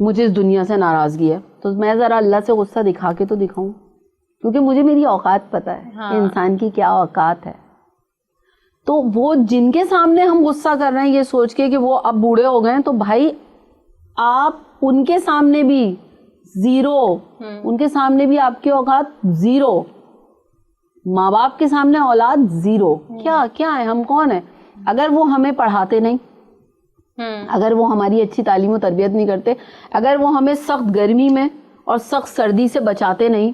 مجھے اس دنیا سے ناراضگی ہے تو میں ذرا اللہ سے غصہ دکھا کے تو دکھاؤں, کیونکہ مجھے میری اوقات پتہ ہے کہ انسان کی کیا اوقات ہے. تو وہ جن کے سامنے ہم غصہ کر رہے ہیں یہ سوچ کے کہ وہ اب بوڑھے ہو گئے ہیں, تو بھائی آپ ان کے سامنے بھی زیرو, ان کے سامنے بھی آپ کی اوقات زیرو, ماں باپ کے سامنے اولاد زیرو. کیا ہے, ہم کون ہیں؟ اگر وہ ہمیں پڑھاتے نہیں, اگر وہ ہماری اچھی تعلیم و تربیت نہیں کرتے, اگر وہ ہمیں سخت گرمی میں اور سخت سردی سے بچاتے نہیں,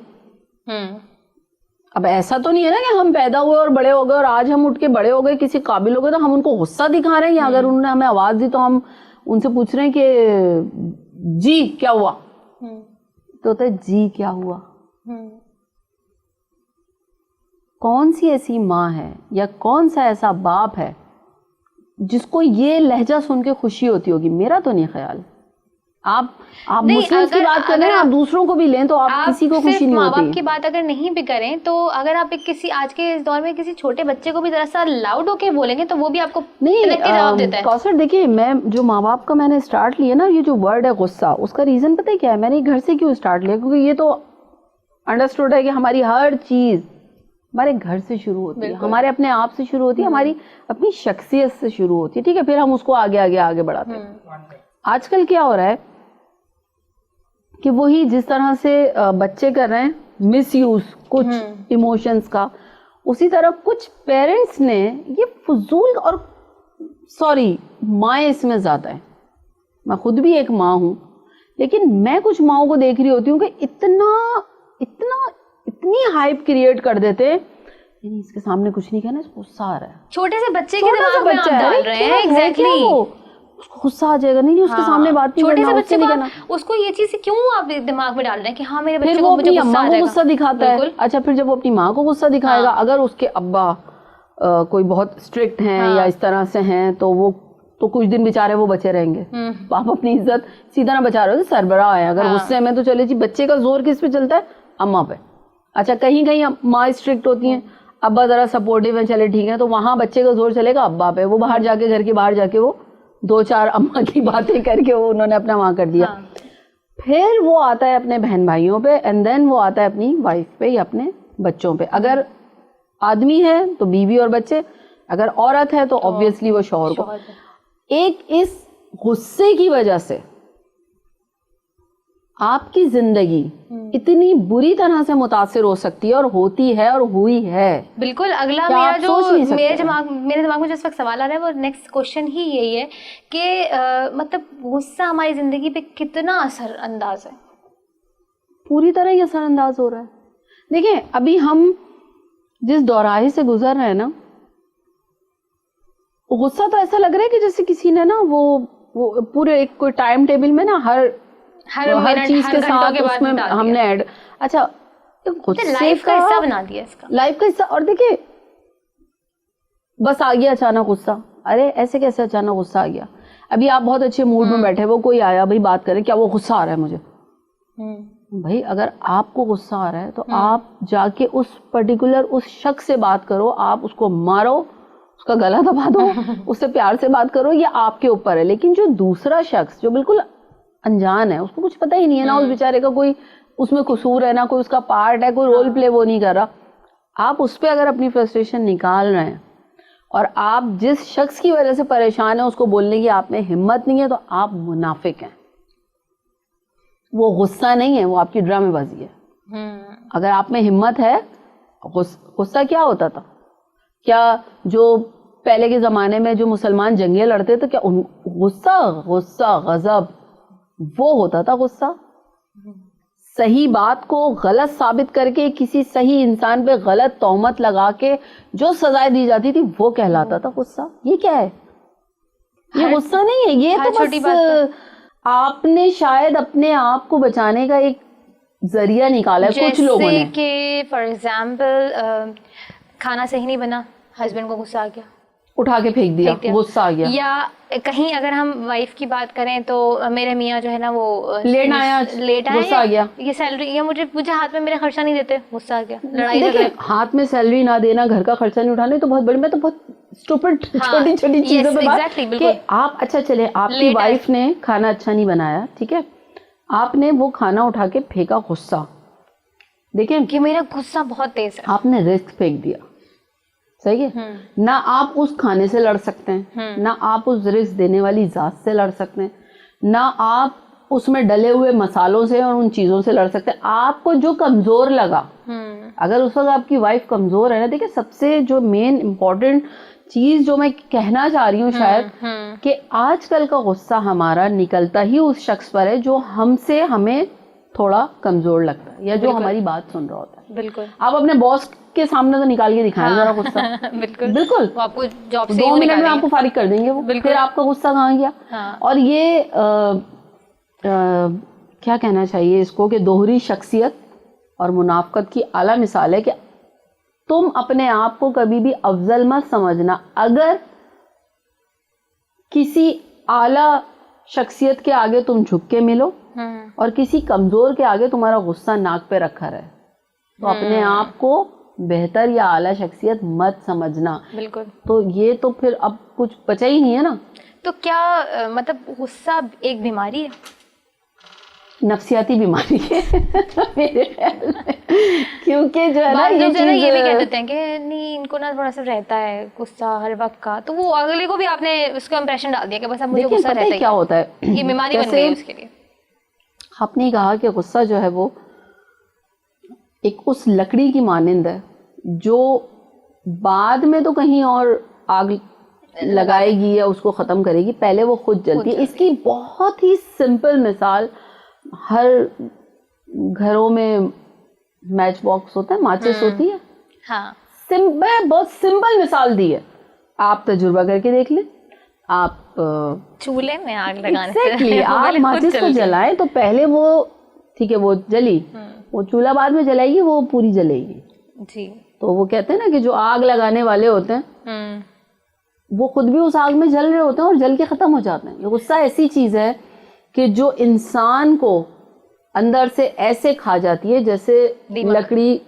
اب ایسا تو نہیں ہے نا کہ ہم پیدا ہوئے اور بڑے ہو گئے اور آج ہم اٹھ کے بڑے ہو گئے کسی قابل ہو گئے تو ہم ان کو غصہ دکھا رہے ہیں, یا اگر انہوں نے ہمیں آواز دی تو ہم ان سے پوچھ رہے ہیں کہ جی کیا ہوا, تو ہوتا ہے جی کیا ہوا. کون سی ایسی ماں ہے یا کون سا ایسا باپ ہے جس کو یہ لہجہ سن کے خوشی ہوتی ہوگی؟ میرا تو نہیں خیال. آپ مسلم کی بات کریں, آپ دوسروں کو بھی لیں تو آپ کسی کو خوشی نہیں ہوتی. ماں باپ کی بات اگر نہیں بھی کریں تو اگر آپ کسی آج کے اس دور میں کسی چھوٹے بچے کو بھی ذرا سا لاؤڈ ہو کے بولیں گے تو وہ بھی آپ کو جواب دیتا ہے. کوثر دیکھیے, میں جو ماں باپ کا میں نے اسٹارٹ لیا نا, یہ جو ورڈ ہے غصہ, اس کا ریزن پتہ ہے کیا ہے؟ میں نے گھر سے کیوں اسٹارٹ لیا, کیونکہ یہ تو انڈرسٹوڈ ہے کہ ہماری ہر چیز ہمارے گھر سے شروع ہوتی ہے, ہمارے اپنے آپ سے شروع ہوتی ہے, ہماری اپنی شخصیت سے شروع ہوتی ہے. ٹھیک ہے, پھر ہم اس کو آگے بڑھاتے ہیں. آج کل کیا ہو رہا ہے کہ وہی جس طرح سے بچے کر رہے ہیں مس یوز کچھ ایموشنز کا, اسی طرح کچھ پیرنٹس نے یہ فضول, اور سوری مائیں اس میں زیادہ ہیں, میں خود بھی ایک ماں ہوں, لیکن میں کچھ ماؤں کو دیکھ رہی ہوتی ہوں کہ اتنی ہائپ کریٹ کر دیتے ہیں, یعنی اس کے سامنے کچھ نہیں کہنا, اس کو غصہ آ رہا ہے. چھوٹے سے بچے کے دماغ میں آپ ڈال رہے ہیں. ایگزیکٹلی, اس کو غصہ آ جائے گا, نہیں اس کے سامنے بات نہیں کرنا, چھوٹے سے بچے کو اس کو یہ چیز کیوں آپ دماغ میں ڈال رہے ہیں کہ ہاں میرے بچے کو مجھے غصہ دکھاتا ہے. اچھا, پھر جب وہ اپنی ماں کو غصہ دکھائے گا, اگر اس کے ابا کوئی بہت اسٹرکٹ ہیں یا اس طرح سے ہیں تو وہ تو کچھ دن بیچارے وہ بچے رہیں گے. آپ اپنی عزت سیدھا نہ بچا رہے ہو, سربراہ ہے, اگر غصے میں تو چلے جی, بچے کا زور کس پہ چلتا ہے؟ اماں پہ. اچھا, کہیں ماں اسٹرکٹ ہوتی ہیں, ابا ذرا سپورٹیو ہیں, چلے ٹھیک ہے, تو وہاں بچے کا زور چلے گا ابا پہ. وہ باہر جا کے, گھر کے باہر جا کے وہ 2-4 اماں کی باتیں کر کے وہ انہوں نے اپنا وہاں کر دیا. پھر وہ آتا ہے اپنے بہن بھائیوں پہ, اینڈ دین وہ آتا ہے اپنی وائف پہ یا اپنے بچوں پہ. اگر آدمی ہے تو بیوی اور بچے, اگر عورت ہے تو obviously وہ شوہر کو. ایک اس غصے کی وجہ سے آپ کی زندگی اتنی بری طرح سے متاثر ہو سکتی ہے, اور ہوتی ہے اور ہوئی ہے. بالکل. اگلا میرے دماغ میں جو اس وقت سوال آ رہا ہے وہ نیکسٹ کوشچن ہی یہی ہے کہ مطلب غصہ ہماری زندگی پہ کتنا اثر انداز ہے؟ پوری طرح ہی اثر انداز ہو رہا ہے. دیکھیں, ابھی ہم جس دوراہی سے گزر رہے ہیں نا, غصہ تو ایسا لگ رہا ہے کہ جیسے کسی نے نا وہ پورے ایک کوئی ٹائم ٹیبل میں نا ہر چیز کے ساتھ اس میں ہم نے ایڈ. اچھا, لائف کا حصہ بنا دیا اس کا, لائف کا حصہ. اور دیکھیں, بس آ گیا اچانک غصہ. ارے ایسے کیسے اچانک غصہ آ گیا؟ ابھی آپ بہت اچھے موڈ میں بیٹھے, وہ کوئی آیا, بھائی بات کریں, کیا وہ غصہ آ رہا ہے مجھے؟ بھائی اگر آپ کو غصہ آ رہا ہے تو آپ جا کے اس پرٹیکولر اس شخص سے بات کرو, آپ اس کو مارو, اس کا گلا دبا دو, اس سے پیار سے بات کرو, یہ آپ کے اوپر ہے. لیکن جو دوسرا شخص جو بالکل انجان ہے, اس کو کچھ پتہ ہی نہیں ہے نا, اس بیچارے کا کوئی اس میں قصور ہے, نہ کوئی اس کا پارٹ ہے, کوئی رول پلے وہ نہیں کر رہا, آپ اس پہ اگر اپنی فرسٹریشن نکال رہے ہیں اور آپ جس شخص کی وجہ سے پریشان ہیں اس کو بولنے کی آپ میں ہمت نہیں ہے, تو آپ منافق ہیں. وہ غصہ نہیں ہے, وہ آپ کی ڈرامے بازی ہے. اگر آپ میں ہمت ہے, غصہ کیا ہوتا تھا؟ کیا جو پہلے کے زمانے میں جو مسلمان جنگیں لڑتے تھے, کیا غصہ غضب وہ ہوتا تھا غصہ؟ صحیح بات کو غلط ثابت کر کے کسی صحیح انسان پہ غلط تہمت لگا کے جو سزائیں دی جاتی تھی وہ کہلاتا تھا غصہ. یہ کیا ہے؟ یہ غصہ نہیں ہے, یہ تو بس آپ نے شاید اپنے آپ کو بچانے کا ایک ذریعہ نکالا ہے کچھ لوگوں نے. جیسے کہ فار ایگزامپل کھانا صحیح نہیں بنا, ہسبینڈ کو غصہ آ گیا, اٹھا کے پھینک دیا, غصہ آ گیا. یا کہیں اگر ہم وائف کی بات کریں تو میرے میاں جو ہے نا وہ لیٹ آیا, غصہ آ گیا. یہ سیلری یا مجھے ہاتھ میں میرے خرچہ نہیں دیتے, غصہ آ گیا. لڑائی ہاتھ میں سیلری نہ دینا, گھر کا خرچہ نہیں اٹھانا, تو بہت بڑی, میں تو بہت اسٹوپڈ چھوٹی چیزوں پہ بات کہ آپ, اچھا چلے آپ کی وائف نے کھانا اچھا نہیں بنایا, ٹھیک ہے, آپ نے وہ کھانا اٹھا کے پھینکا غصہ, دیکھیں کہ میرا غصہ بہت تیز ہے, آپ نے رزق پھینک دیا, صحیح ہے, نہ آپ اس کھانے سے لڑ سکتے ہیں, نہ آپ اس رزق دینے والی ذات سے لڑ سکتے ہیں, نہ آپ اس میں ڈلے ہوئے مسالوں سے اور ان چیزوں سے لڑ سکتے ہیں. آپ کو جو کمزور لگا, اگر اس وقت آپ کی وائف کمزور ہے نا, دیکھیں سب سے جو مین امپورٹنٹ چیز جو میں کہنا چاہ رہی ہوں شاید, کہ آج کل کا غصہ ہمارا نکلتا ہی اس شخص پر ہے جو ہمیں تھوڑا کمزور لگتا ہے یا جو ہماری بات سن رہا ہوتا ہے. بالکل. آپ اپنے باس کے سامنے تو نکال کے دکھائیں ذرا غصہ. بالکل وہ آپ کو جاب سے 2 منٹ میں آپ کو فارغ کر دیں گے وہ, پھر آپ کا غصہ کہاں گیا. اور یہ کیا کہنا چاہیے اس کو, کہ دوہری شخصیت اور منافقت کی اعلیٰ مثال ہے کہ تم اپنے آپ کو کبھی بھی افضل مت سمجھنا اگر کسی اعلیٰ شخصیت کے آگے تم جھک کے ملو اور کسی کمزور کے آگے تمہارا غصہ ناک پہ رکھا رہے, تو اپنے آپ کو بہتر یا اعلیٰ شخصیت مت سمجھنا. بالکل. تو یہ تو پھر اب کچھ بچا ہی نہیں ہے نا. تو کیا مطلب غصہ ایک بیماری ہے؟ نفسیاتی بیماری ہے میرے خیال میں, کیونکہ جو ہے نا یہ بھی کہہ دیتے ہیں کہ نہیں ان کو نا تھوڑا سا رہتا ہے غصہ ہر وقت کا, تو وہ اگلے کو بھی آپ نے اس کا امپریشن ڈال دیا کہ بس اب مجھے غصہ رہتا ہے. کیا ہوتا ہے, یہ بیماری بن گئی اس کے لیے. آپ نے کہا کہ غصہ جو ہے وہ ایک اس لکڑی کی مانند ہے جو بعد میں تو کہیں اور آگ لگائے گی یا اس کو ختم کرے گی, پہلے وہ خود جلتی ہے. اس کی بہت ہی سمپل مثال, ہر گھروں میں میچ باکس ہوتا ہے, ماچس ہوتی ہے, بہت سمپل مثال دی ہے. آپ تجربہ کر کے دیکھ لیں, آپ چولہے میں آگ لگانے سے آپ ماچس کو جلائیں تو پہلے وہ ٹھیک ہے وہ جلی, وہ چولہا بعد میں جلائے گی, وہ پوری جلے گی. جی. تو وہ کہتے ہیں نا کہ جو آگ لگانے والے ہوتے ہیں وہ خود بھی اس آگ میں جل رہے ہوتے ہیں اور جل کے ختم ہو جاتے ہیں. یہ غصہ ایسی چیز ہے کہ جو انسان کو اندر سے ایسے کھا جاتی ہے جیسے لکڑی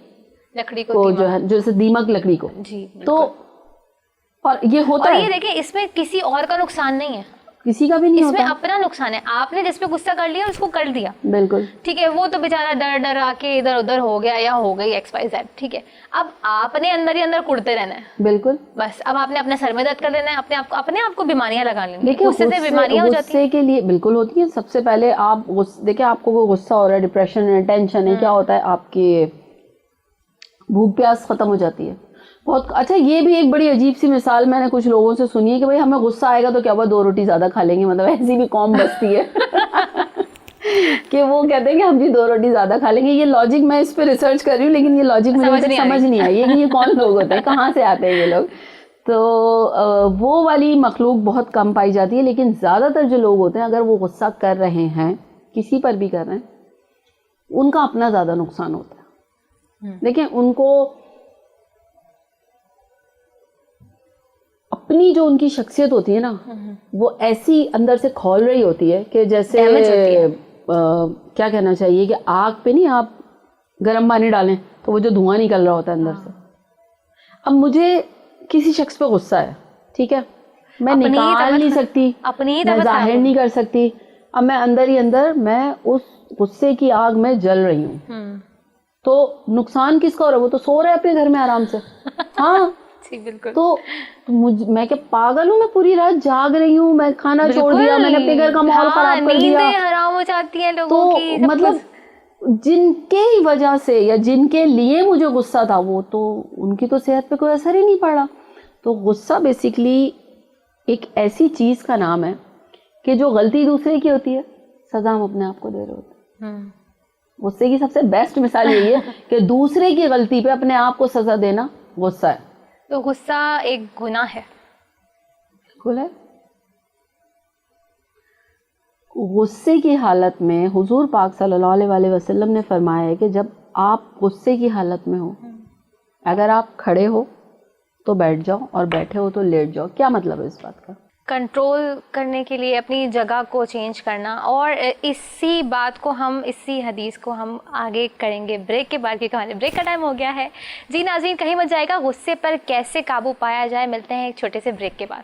کو جو ہے, جیسے دیمک لکڑی کو. جی. تو اور یہ ہوتا ہے, یہ دیکھیں اس میں کسی اور کا نقصان نہیں ہے, کسی کا بھی نہیں ہوتا, اس میں اپنا نقصان ہے. آپ نے جس پہ غصہ کر لیا اس کو کر دیا, بالکل ٹھیک ہے, وہ تو بیچارہ ڈر آ کے ادھر ادھر ہو گیا یا ہو گئی XYZ, ٹھیک ہے. اب آپ نے اندر ہی اندر کڑتے رہنا ہے. بالکل. بس اب آپ نے اپنے سر میں درد کر لینا ہے, اپنے آپ کو بیماریاں لگا لیں گے. غصے سے بیماریاں ہو جاتی ہیں. غصے کے لیے بالکل ہوتی ہیں. سب سے پہلے آپ دیکھیں آپ کو کوئی غصہ ہو رہا ہے, ڈپریشن ہے, ٹینشن ہے, کیا ہوتا ہے, آپ کی بھوک پیاس ختم ہو جاتی ہے. بہت اچھا, یہ بھی ایک بڑی عجیب سی مثال میں نے کچھ لوگوں سے سنی ہے کہ بھائی ہمیں غصہ آئے گا تو کیا ہوا 2 روٹی زیادہ کھا لیں گے, مطلب ایسی بھی قوم بستی ہے کہ وہ کہتے ہیں کہ ہم جی 2 روٹی زیادہ کھا لیں گے. یہ لاجک میں اس پہ ریسرچ کر رہی ہوں لیکن یہ لاجک مجھے سمجھ نہیں آئی ہے کہ یہ کون لوگ ہوتے ہیں, کہاں سے آتے ہیں یہ لوگ. تو وہ والی مخلوق بہت کم پائی جاتی ہے, لیکن زیادہ تر جو لوگ ہوتے ہیں اگر وہ غصہ کر رہے ہیں, کسی پر بھی کر رہے ہیں, ان کا اپنا زیادہ نقصان ہوتا ہے. لیکن ان کو اپنی جو ان کی شخصیت ہوتی ہے نا وہ ایسی اندر سے کھول رہی ہوتی ہے کہ جیسے کیا کہنا چاہیے کہ آگ پہ نہیں آپ گرم پانی ڈالیں تو وہ جو دھواں نکل رہا ہوتا ہے اندر سے. اب مجھے کسی شخص پہ غصہ ہے, ٹھیک ہے, میں نکال نہیں سکتی, میں ظاہر نہیں کر سکتی, اب میں اندر ہی اندر میں اس غصے کی آگ میں جل رہی ہوں. تو نقصان کس کا ہو رہا ہے, وہ تو سو رہا ہے اپنے گھر میں آرام سے. ہاں بالکل. تو میں کیا پاگل ہوں, میں پوری رات جاگ رہی ہوں, میں کھانا چھوڑ دیا, میں نے اپنے گھر کا ماحول خراب کر دیا, نیندیں حرام ہو جاتی ہیں لوگوں کی. مطلب جن کے وجہ سے یا جن کے لیے مجھے غصہ تھا وہ تو ان کی تو صحت پہ کوئی اثر ہی نہیں پڑا. تو غصہ بیسیکلی ایک ایسی چیز کا نام ہے کہ جو غلطی دوسرے کی ہوتی ہے, سزا ہم اپنے آپ کو دے رہے ہوتے ہیں. غصے کی سب سے بیسٹ مثال یہی ہے کہ دوسرے کی غلطی پہ اپنے آپ کو سزا دینا غصہ ہے. تو غصہ ایک گناہ ہے. بالکل ہے. غصے کی حالت میں حضور پاک صلی اللہ علیہ وسلم نے فرمایا ہے کہ جب آپ غصے کی حالت میں ہو, اگر آپ کھڑے ہو تو بیٹھ جاؤ اور بیٹھے ہو تو لیٹ جاؤ. کیا مطلب ہے اس بات کا؟ کنٹرول کرنے کے لیے اپنی جگہ کو چینج کرنا. اور اسی بات کو اسی حدیث کو ہم آگے کریں گے بریک کے بعد, کیونکہ ہمارے بریک کا ٹائم ہو گیا ہے. جی ناظرین, کہیں مت جائے گا, غصے پر کیسے قابو پایا جائے, ملتے ہیں ایک چھوٹے سے بریک کے بعد.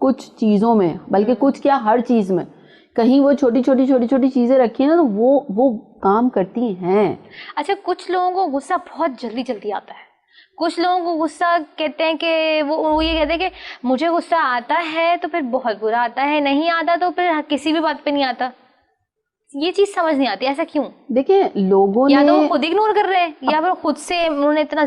کچھ چیزوں میں, بلکہ کچھ کیا ہر چیز میں کہیں وہ چھوٹی چھوٹی چیزیں رکھی ہیں نا تو وہ کام کرتی ہیں. اچھا, کچھ لوگوں کو غصہ بہت جلدی آتا ہے, کچھ لوگوں کو غصہ کہتے ہیں کہ وہ یہ کہتے ہیں کہ مجھے غصہ آتا ہے تو پھر بہت برا آتا ہے, نہیں آتا تو پھر کسی بھی بات پہ نہیں آتا. یہ چیز سمجھ نہیں آتی, ایسا کیوں؟ دیکھیں لوگوں نے یا تو وہ خود اگنور کر رہے ہیں یا پھر خود سے انہوں نے اتنا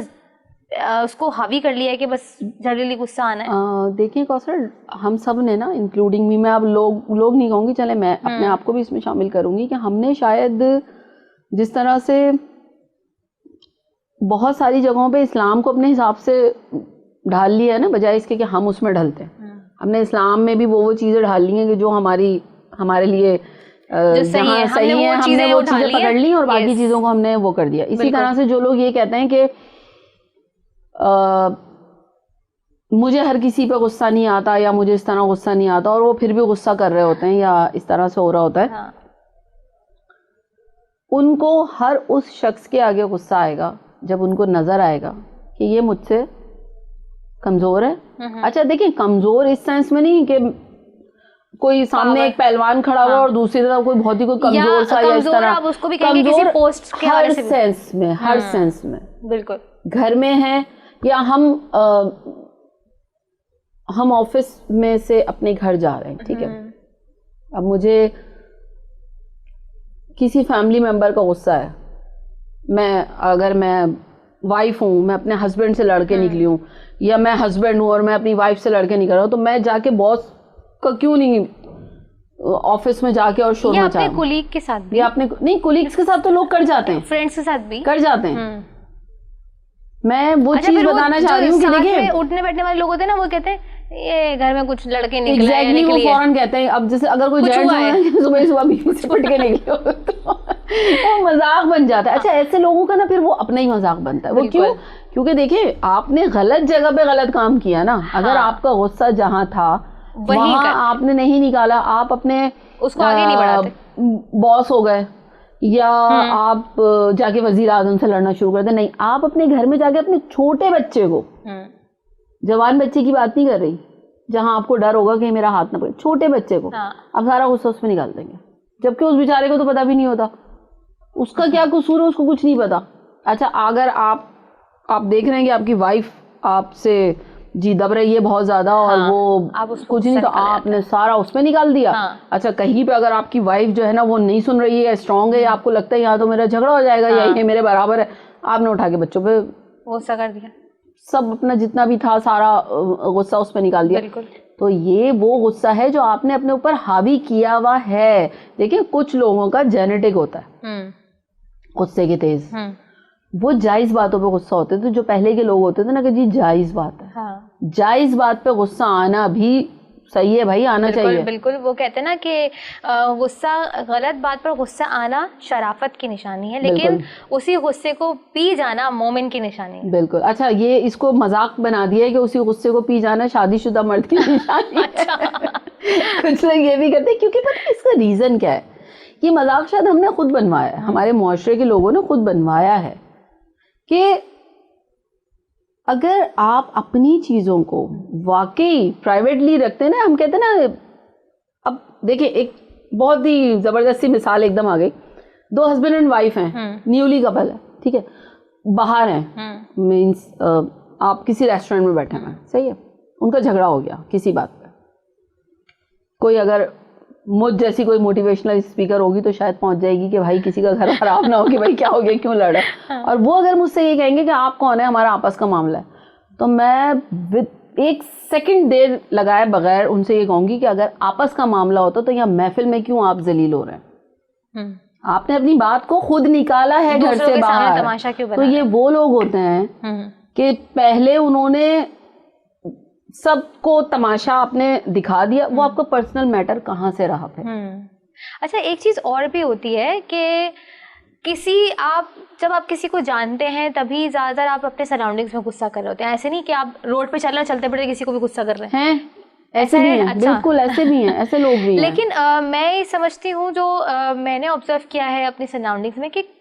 اس کو حاوی کر لیا ہے کہ بس جلدی غصہ آنا ہے. دیکھیں کوثر, ہم سب نے نا انکلوڈنگ می, میں اب لوگ نہیں کہوں گی, چلے میں اپنے آپ کو بھی اس میں شامل کروں گی, کہ ہم نے شاید جس طرح سے بہت ساری جگہوں پہ اسلام کو اپنے حساب سے ڈھال لیا ہے نا, بجائے اس کے کہ ہم اس میں ڈھلتے ہیں. ہم نے اسلام میں بھی وہ چیزیں ڈھال لی ہیں کہ جو ہمارے لیے جہاں صحیح ہے, ہم نے وہ چیزیں پکڑ لی اور باقی چیزوں کو ہم نے وہ کر دیا. اسی طرح سے جو لوگ یہ کہتے ہیں کہ مجھے ہر کسی پہ غصہ نہیں آتا یا مجھے اس طرح غصہ نہیں آتا, اور وہ پھر بھی غصہ کر رہے ہوتے ہیں یا اس طرح سے ہو رہا ہوتا ہے, ان کو ہر اس شخص کے آگے غصہ آئے گا جب ان کو نظر آئے گا کہ یہ مجھ سے کمزور ہے. اچھا دیکھیں, کمزور اس سینس میں نہیں کہ کوئی سامنے ایک پہلوان کھڑا ہوا اور دوسری طرف کوئی بہت ہی کوئی کمزور سا یا اس طرح, کمزور ہر سینس میں بالکل. گھر میں ہے یا ہم آفس میں سے اپنے گھر جا رہے ہیں, ٹھیک ہے, اب مجھے کسی فیملی ممبر کا غصہ ہے, اگر میں وائف ہوں, میں اپنے ہسبینڈ سے لڑ کے نکلی ہوں, یا میں ہسبینڈ ہوں اور میں اپنی وائف سے لڑ کے نکل رہا ہوں, تو میں جا کے باس کا کیوں نہیں آفس میں جا کے اور شور مچا, اپنے کولیگ کے ساتھ بھی, یا اپنے نہیں کولیگس کے ساتھ تو لوگ کر جاتے ہیں, فرینڈس کے ساتھ بھی کر جاتے ہیں. میں وہ چیز بتانا چاہ رہی ہوں کہ دیکھیں اٹھنے بیٹھنے والے لوگ ہوتے ہیں نا, وہ کہتے ہیں یہ گھر میں کچھ لڑکے نکلے ایگزیکٹلی, وہ فوراً کہتے ہیں. اب جیسے اگر کوئی جینٹس صبح بیوی سے پٹ کے نکلے تو وہ مذاق بن جاتا ہے. اچھا ایسے لوگوں کا نا پھر وہ اپنا ہی مذاق بنتا ہے. وہ کیوں؟ کیونکہ دیکھیں آپ نے غلط جگہ پہ غلط کام کیا نا. اگر آپ کا غصہ جہاں تھا وہاں آپ نے نہیں نکالا, آپ اپنے اس کو آگے نہیں بڑھاتے, باس ہو گئے یا آپ جا کے وزیر اعظم سے لڑنا شروع کر دیں. نہیں, آپ اپنے گھر میں جا کے اپنے چھوٹے بچے کو, جوان بچے کی بات نہیں کر رہی جہاں آپ کو ڈر ہوگا کہ میرا ہاتھ نہ پڑے, چھوٹے بچے کو آپ سارا غصہ اس میں نکال دیں گے, جبکہ اس بیچارے کو تو پتا بھی نہیں ہوتا اس کا کیا قصور ہے, اس کو کچھ نہیں پتا. اچھا اگر آپ دیکھ رہے ہیں کہ آپ کی وائف آپ سے جی دب رہی ہے بہت زیادہ اور وہ کچھ نہیں, تو آپ نے سارا اس میں نکال دیا. اچھا کہیں پہ اگر آپ کی وائف جو ہے نا وہ نہیں سن رہی ہے, اسٹرانگ ہے, آپ کو لگتا ہے یہاں تو میرا جھگڑا ہو جائے گا یا یہ میرے برابر ہے, آپ نے اٹھا کے بچوں پہ غصہ کر دیا, سب اپنا جتنا بھی تھا سارا غصہ اس پہ نکال دیا. تو یہ وہ غصہ ہے جو آپ نے اپنے اوپر حاوی کیا ہوا ہے. دیکھیں کچھ لوگوں کا جینیٹک ہوتا ہے غصے کے تیز, وہ جائز باتوں پہ غصہ ہوتے تھے. جو پہلے کے لوگ ہوتے تھے نا کہ جی جائز بات ہے, جائز بات پہ غصہ آنا بھی صحیح ہے بھائی, آنا چاہیے. بالکل. وہ کہتے ہیں نا کہ غصہ, غلط بات پر غصہ آنا شرافت کی نشانی ہے, لیکن اسی غصے کو پی جانا مومن کی نشانی ہے. بالکل. اچھا یہ اس کو مذاق بنا دیا ہے کہ اسی غصے کو پی جانا شادی شدہ مرد کی نشانی ہے. کچھ لوگ یہ بھی کرتے ہیں, کیونکہ پتہ ہے اس کا ریزن کیا ہے. یہ مذاق شاید ہم نے خود بنوایا ہے, ہمارے معاشرے کے لوگوں نے خود بنوایا ہے کہ اگر آپ اپنی چیزوں کو واقعی پرائیویٹلی رکھتے ہیں نا, ہم کہتے ہیں نا, اب دیکھیں ایک بہت ہی زبردستی مثال ایک دم آ گئی. 2 ہسبینڈ اینڈ وائف ہیں, نیولی کپل ہے, ٹھیک ہے, باہر ہیں, مینس آپ کسی ریسٹورینٹ میں بیٹھے ہیں, صحیح ہے, ان کا جھگڑا ہو گیا کسی بات پہ. کوئی اگر مجھ جیسی کوئی موٹیویشنل اسپیکر ہوگی تو شاید پہنچ جائے گی کہ بھائی کسی کا گھر خراب نہ ہو کہ بھائی کیا ہو گیا, کیوں لڑا. اور وہ اگر مجھ سے یہ کہیں گے کہ آپ کون ہے, ہمارا آپس کا معاملہ ہے, تو میں ایک سیکنڈ دیر لگائے بغیر ان سے یہ کہوں گی کہ اگر آپس کا معاملہ ہوتا تو یہاں محفل میں کیوں آپ ذلیل ہو رہے ہیں. آپ نے اپنی بات کو خود نکالا ہے گھر سے باہر. تو یہ وہ لوگ ہوتے ہیں کہ پہلے انہوں نے سب کو تماشا آپ نے دکھا دیا, وہ آپ کا پرسنل میٹر کہاں سے رہا پھر. اچھا ایک چیز اور بھی ہوتی ہے کہ جب آپ کسی کو جانتے ہیں تبھی زیادہ تر آپ اپنے سراؤنڈنگز میں غصہ کر رہے ہوتے ہیں. ایسے نہیں کہ آپ روڈ پہ چلتے پڑتے کسی کو بھی غصہ کر رہے ہیں, ایسے بھی ہیں, بالکل ایسے بھی ہیں, ایسے لوگ بھی ہیں. لیکن میں یہ سمجھتی ہوں, جو میں نے آبزرو کیا ہے اپنی سراؤنڈنگز میں, کہ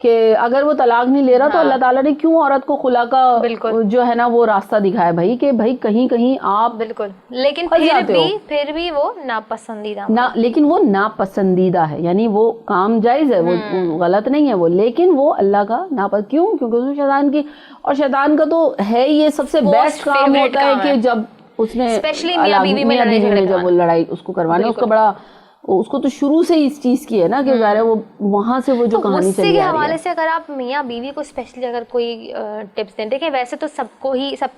کہ اگر وہ طلاق نہیں لے رہا تو اللہ تعالیٰ نے کیوں عورت کو خلا کا جو ہے نا وہ راستہ دکھایا بھائی کہ بھائی کہیں کہیں آپ بالکل، لیکن پھر بھی وہ ناپسندیدہ لیکن وہ ناپسندیدہ ہے، یعنی وہ کام جائز ہے، وہ غلط نہیں ہے وہ، لیکن وہ اللہ کا کیوں؟ کیونکہ اس میں شیطان کی، اور شیطان کا تو ہے یہ سب سے بیسٹ کام ہوتا ہے کہ جب اس نے میاں بیوی میں جب وہ لڑائی اس کو کروانے، اس کا بڑا، اس کو تو شروع سے اس چیز کی ہے نا کہ ظاہر ہے وہ وہاں سے وہ جو کہانی چلی غصے کے حوالے سے اگر آپ میاں بیوی کو اسپیشلی اگر کوئی ٹپس دیں، دیکھیں ویسے تو سب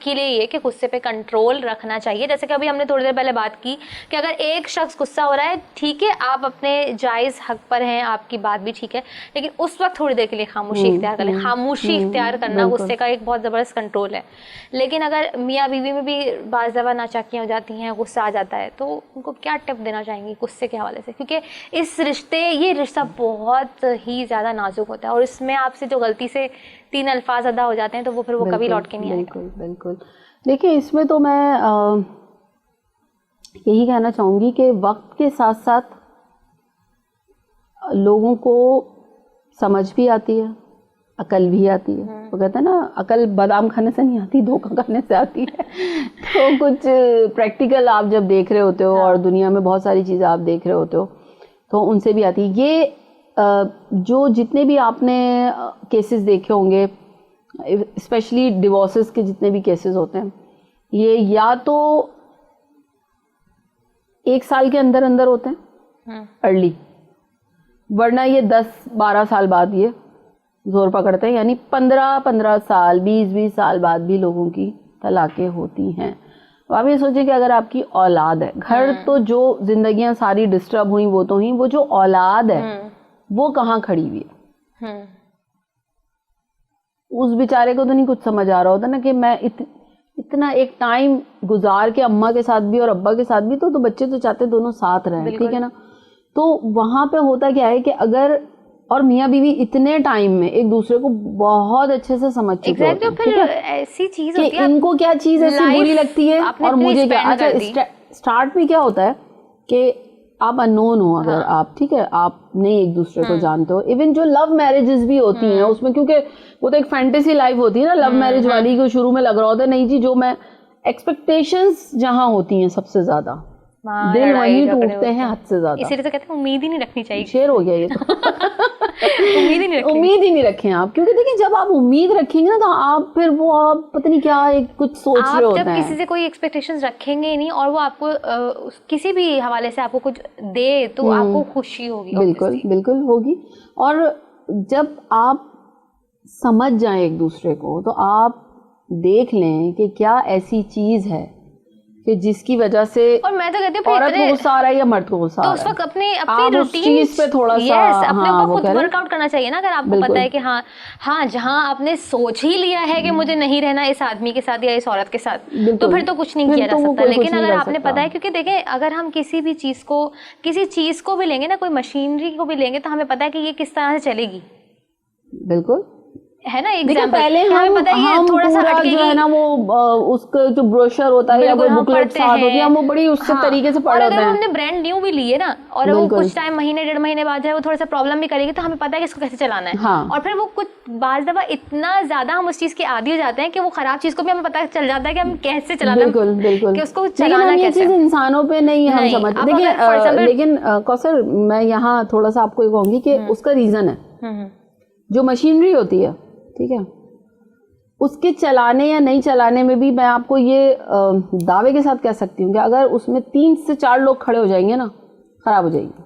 کے لیے یہ کہ غصے پہ کنٹرول رکھنا چاہیے، جیسے کہ ابھی ہم نے تھوڑی دیر پہلے بات کی کہ اگر ایک شخص غصہ ہو رہا ہے ٹھیک ہے، آپ اپنے جائز حق پر ہیں، آپ کی بات بھی ٹھیک ہے، لیکن اس وقت تھوڑی دیر کے لیے خاموشی اختیار کر لیں۔ خاموشی اختیار کرنا غصے کا ایک بہت زبردست کنٹرول ہے، لیکن اگر میاں بیوی میں بھی بعض دفعہ ناچاکیاں ہو جاتی ہیں، غصہ آ جاتا ہے، تو ان کو کیا ٹپ دینا چاہیں گی غصے کے حوالے سے؟ کیونکہ یہ رشتہ بہت ہی زیادہ نازک ہوتا ہے، اور اس میں آپ سے جو غلطی سے 3 الفاظ ادا ہو جاتے ہیں تو وہ پھر وہ کبھی لوٹ کے نہیں آئے گا۔ بالکل دیکھیں اس میں تو میں یہی کہنا چاہوں گی کہ وقت کے ساتھ ساتھ لوگوں کو سمجھ بھی آتی ہے، عقل بھی آتی ہے۔ وہ کہتے ہیں نا عقل بادام کھانے سے نہیں آتی، دھوکہ کھانے سے آتی ہے۔ تو کچھ پریکٹیکل آپ جب دیکھ رہے ہوتے ہو اور دنیا میں بہت ساری چیزیں آپ دیکھ رہے ہوتے ہو تو ان سے بھی آتی ہے۔ یہ جو جتنے بھی آپ نے کیسز دیکھے ہوں گے، اسپیشلی ڈیورسز کے جتنے بھی کیسز ہوتے ہیں، یہ یا تو 1 سال کے اندر اندر ہوتے ہیں ارلی، ورنہ یہ 10-12 سال بعد یہ زور پکڑتے ہیں، یعنی 15 سال 20 سال بعد بھی لوگوں کی طلاقیں ہوتی ہیں۔ آپ یہ سوچیں کہ اگر آپ کی اولاد ہے، گھر تو جو زندگیاں ساری ڈسٹرب ہوئیں وہ تو ہوئیں، وہ جو اولاد ہے وہ کہاں کھڑی ہوئی ہے؟ اس بیچارے کو تو نہیں کچھ سمجھ آ رہا ہوتا نا کہ میں اتنا ایک ٹائم گزار کے اماں کے ساتھ بھی اور ابا کے ساتھ بھی، تو بچے تو چاہتے دونوں ساتھ رہیں، ٹھیک ہے نا؟ تو وہاں پہ ہوتا کیا ہے کہ اگر اور میاں بیوی اتنے ٹائم میں ایک دوسرے کو بہت اچھے سے سمجھ چکے ہوتے ہیں، پھر ایسی چیز ہوتی ہے ان کو کیا چیز ایسی بری لگتی ہے اور مجھے کیا۔ اچھا اسٹارٹ میں کیا ہوتا ہے کہ آپ انون ہو، اگر آپ ٹھیک ہے آپ نہیں ایک دوسرے کو جانتے ہو، ایون جو لو میرجز بھی ہوتی ہیں اس میں، کیونکہ وہ تو ایک فینٹیسی لائف ہوتی ہے نا لو میرج والی کو، شروع میں لگ رہا ہوتا ہے نہیں جی، جو میں ایکسپیکٹیشنز جہاں ہوتی ہیں سب سے زیادہ دل وہیں ٹوٹتے ہیں حد سے زیادہ، اسی لیے تو کہتے ہیں امید ہی نہیں رکھنی چاہیے۔ شعر ہو گیا یہ تو، امید ہی نہیں رکھیں آپ، کیونکہ دیکھیں جب آپ امید رکھیں گے نا تو آپ پھر وہ آپ پتہ نہیں کیا کچھ سوچ رہے ہوتے ہیں۔ آپ جب کسی سے کوئی ایکسپیکٹیشنز رکھیں گے نہیں اور وہ آپ کو کسی بھی حوالے سے آپ کو کچھ دے تو آپ کو خوشی ہوگی، بالکل بالکل ہوگی۔ اور جب آپ سمجھ جائیں ایک دوسرے کو تو آپ دیکھ لیں کہ کیا ایسی چیز ہے کہ جس کی وجہ سے اور میں تو کہتی ہوں عورت کو غصہ آ رہا ہے یا مرد کو غصہ آ رہا ہے، تو اس وقت اپنی روٹین چیز پہ تھوڑا سا اپنے اوپر خود ورک آؤٹ کرنا چاہیے نا۔ اگر آپ کو پتا ہے کہ ہاں جہاں آپ نے سوچ ہی لیا ہے کہ مجھے نہیں رہنا اس آدمی کے ساتھ یا اس عورت کے ساتھ، تو پھر تو کچھ نہیں کیا جا سکتا۔ لیکن اگر آپ نے پتا ہے، کیونکہ دیکھیں اگر ہم کسی چیز کو بھی لیں گے نا، کوئی مشینری کو بھی لیں گے، تو ہمیں پتا ہے کہ یہ کس طرح سے چلے گی، بالکل ہے نا۔ پہلے ہم پورا جو ہے نا وہ اس کا جو بروشر ہوتا ہے یا کوئی بکلیٹ ساتھ ہوتی ہے، ہم وہ بڑی اس سے طریقے سے پڑھ لیتے ہیں۔ اگر ہم نے برانڈ نیو بھی لی ہے نا اور وہ کچھ ٹائم مہینے 1.5 مہینے بعد جو وہ تھوڑا سا پرابلم بھی کرے گی، تو ہمیں پتا ہے کہ اس کو کیسے چلانا ہے، اور پھر وہ کچھ بعض دفعہ اتنا زیادہ ہم اس چیز کے عادی ہو جاتے ہیں کہ وہ خراب چیز کو بھی ہمیں پتا چل جاتا ہے کہ ہم کیسے چلانا ہے، کہ اس کو چلانا کیسے۔ یہ چیز انسانوں پہ نہیں ہم سمجھتے۔ دیکھیں لیکن کوثر میں یہاں تھوڑا سا آپ کو یہ کہوں گی کہ اس کا ریزن ہے، جو مشینری ہوتی ہے ٹھیک ہے، اس کے چلانے یا نہیں چلانے میں بھی میں آپ کو یہ دعوے کے ساتھ کہہ سکتی ہوں کہ اگر اس میں 3 سے 4 لوگ کھڑے ہو جائیں گے نا، خراب ہو جائے گی۔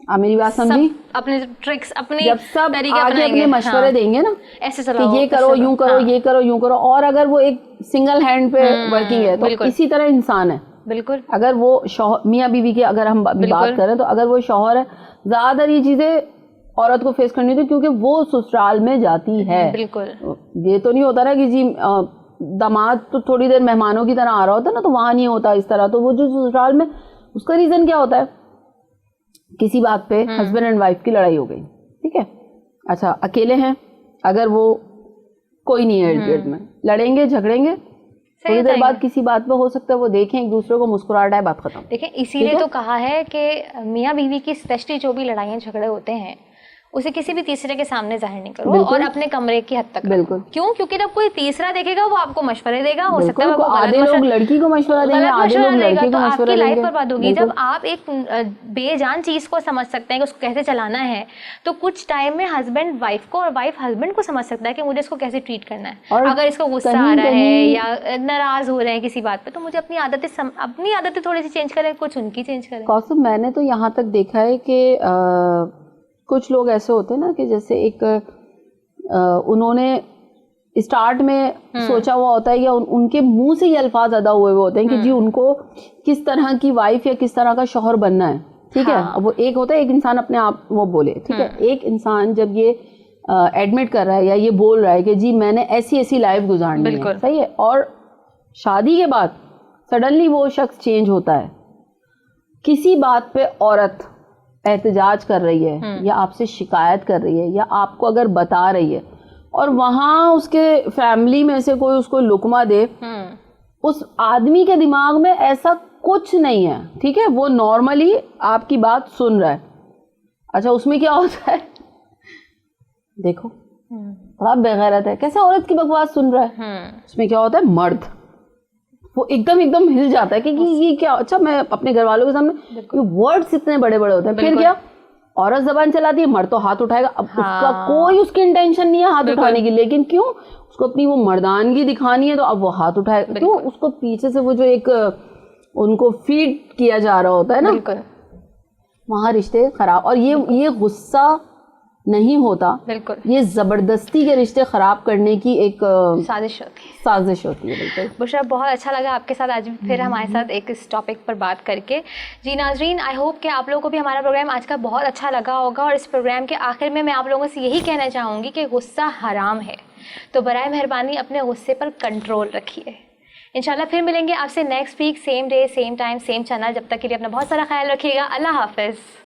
آپ میری بات سمجھی؟ اپنے ٹرکس اپنے جب سب آگے اپنے مشورے دیں گے نا کہ یہ کرو یوں کرو، یہ کرو یوں کرو، اور اگر وہ ایک سنگل ہینڈ پہ ورکنگ ہے تو اسی طرح انسان ہے، بالکل۔ اگر وہ میاں بیوی کی اگر ہم بات کریں تو اگر وہ شوہر ہے، زیادہ تر یہ چیزیں عورت کو فیس کرنی تھی، کیونکہ وہ سسرال میں جاتی ہے۔ بالکل، یہ تو نہیں ہوتا نا کہ جی داماد تو تھوڑی دیر مہمانوں کی طرح آ رہا ہوتا نا، تو وہاں نہیں ہوتا اس طرح۔ تو وہ جو سسرال میں، اس کا ریزن کیا ہوتا ہے؟ کسی بات پہ ہسبینڈ اینڈ وائف کی لڑائی ہو گئی، ٹھیک ہے، اچھا اکیلے ہیں، اگر وہ کوئی نہیں ہے ارد گرد میں، لڑیں گے جھگڑیں گے، تھوڑی دیر بعد کسی بات پہ ہو سکتا ہے وہ دیکھیں ایک دوسرے کو، مسکراہٹ ہے، بات ختم۔ دیکھیں اسی لیے تو کہا ہے کہ میاں بیوی کی اسپیشلی جو بھی لڑائیاں جھگڑے ہوتے ہیں اسے کسی بھی تیسرے کے سامنے ظاہر نہیں کرو بالکل. اور اپنے کمرے کی حد تک رکھو. بالکل. کیوں؟ کیونکہ جب کوئی تیسرا دیکھے گا وہ آپ کو مشورے دے گا, ہو سکتا ہے بالکل. آدھے لوگ لڑکی کو مشورہ دیں گے, آدھے لوگ لڑکے کو مشورہ آپ کی دیں لائف گے. برباد ہوگی. جب آپ ایک بے جان چیز کو سمجھ سکتے ہیں کہ اس کو کیسے چلانا ہے, تو کچھ ٹائم میں ہزبینڈ وائف کو اور وائف ہسبینڈ کو سمجھ سکتا ہے کہ مجھے اس کو کیسے ٹریٹ کرنا ہے. اگر اس کو غصہ آ رہا ہے یا ناراض ہو رہے ہیں کسی بات پہ, تو مجھے اپنی عادتیں تھوڑی سی چینج کریں, کچھ ان کی چینج کریں. قاسم, میں نے تو یہاں تک دیکھا ہے کہ کچھ لوگ ایسے ہوتے ہیں نا کہ جیسے ایک انہوں نے اسٹارٹ میں سوچا ہوا ہوتا ہے یا ان کے منہ سے یہ الفاظ ادا ہوئے ہوتے ہیں کہ جی ان کو کس طرح کی وائف یا کس طرح کا شوہر بننا ہے, ٹھیک ہے. وہ ایک ہوتا ہے ایک انسان اپنے آپ وہ بولے, ٹھیک ہے. ایک انسان جب یہ ایڈمٹ کر رہا ہے یا یہ بول رہا ہے کہ جی میں نے ایسی ایسی لائف گزارنی ہے, صحیح ہے, اور شادی کے بعد سڈنلی وہ شخص چینج ہوتا ہے, کسی بات پہ عورت احتجاج کر رہی ہے یا آپ سے شکایت کر رہی ہے یا آپ کو اگر بتا رہی ہے, اور وہاں اس کے فیملی میں سے کوئی اس کو لقمہ دے, اس آدمی کے دماغ میں ایسا کچھ نہیں ہے, ٹھیک ہے. وہ نارملی آپ کی بات سن رہا ہے. اچھا اس میں کیا ہوتا ہے, دیکھو بڑا بےغیرت ہے, کیسے عورت کی بکواس سن رہا ہے. اس میں کیا ہوتا ہے, مرد وہ ایک دم ہل جاتا ہے کہ یہ کیا. اچھا میں اپنے گھر والوں کے سامنے ورڈز اتنے بڑے بڑے ہوتے ہیں, پھر کیا عورت زبان چلاتی ہے, مرد تو ہاتھ اٹھائے گا. اب اس کا کوئی اس کی انٹینشن نہیں ہے ہاتھ اٹھانے کی, لیکن کیوں اس کو اپنی وہ مردانگی دکھانی ہے تو اب وہ ہاتھ اٹھائے گا. کیوں اس کو پیچھے سے وہ جو ایک ان کو فیڈ کیا جا رہا ہوتا ہے نا, وہاں رشتے خراب. اور یہ غصہ نہیں ہوتا, بالکل یہ زبردستی کے رشتے خراب کرنے کی ایک سازش ہوتی ہے. بالکل بشرا, بہت اچھا لگا آپ کے ساتھ آج پھر ہمارے ساتھ ایک اس ٹاپک پر بات کر کے. جی ناظرین, آئی ہوپ کہ آپ لوگوں کو بھی ہمارا پروگرام آج کا بہت اچھا لگا ہوگا, اور اس پروگرام کے آخر میں آپ لوگوں سے یہی کہنا چاہوں گی کہ غصہ حرام ہے, تو برائے مہربانی اپنے غصے پر کنٹرول رکھیے. انشاءاللہ پھر ملیں گے آپ سے next week, same day same time same channel. جب تک کے لیے اپنا بہت سارا خیال رکھیے گا. اللہ حافظ.